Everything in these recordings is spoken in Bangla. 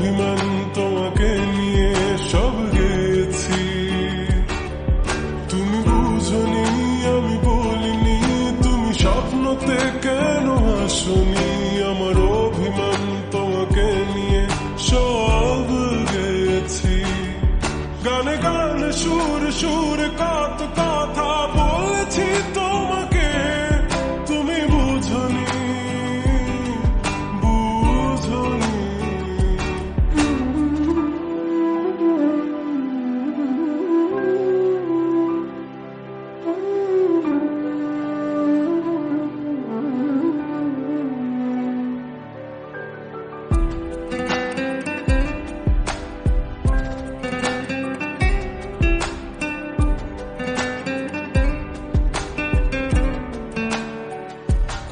অভিমান তোমাকে নিয়ে সব গেছি। তুমি বুঝনি, আমি বলিনি, তুমি স্বপ্নতে কেন আসনি। আমার অভিমান তোমাকে নিয়ে সব গেছি। গানে গানে সুর সুর কত কথা বলেছি তোমাকে, তুমি বুঝনি, বুঝনি।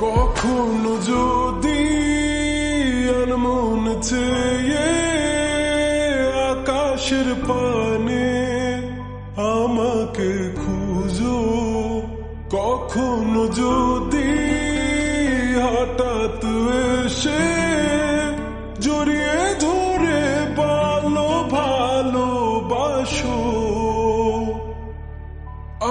কখনো যদি আনমন চেয়ে আকাশের পানে আমাকে খুঁজো, কখনো যদি হঠাৎ এসে জড়িয়ে ধরে বলো ভালোবাসো।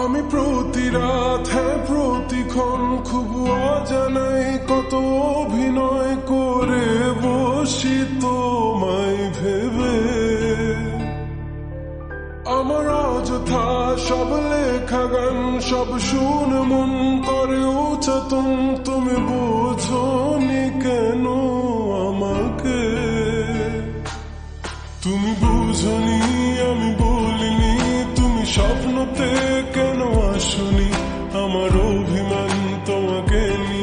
আমি প্রতি রাত, হ্যাঁ প্রতিক্ষণ খুব অজানাই কত অভিনয় করে বসি তোমায় ভেবে। আমার অযথা সব লেখা গান সব শুনে মন করে উচ্চাতন, তুমি বোঝনি কেন আমাকে। তুমি বুঝনি, আমি বলিনি, তুমি স্বপ্নতে কেন আসনি। আমার অভিমান তোমাকে নিয়ে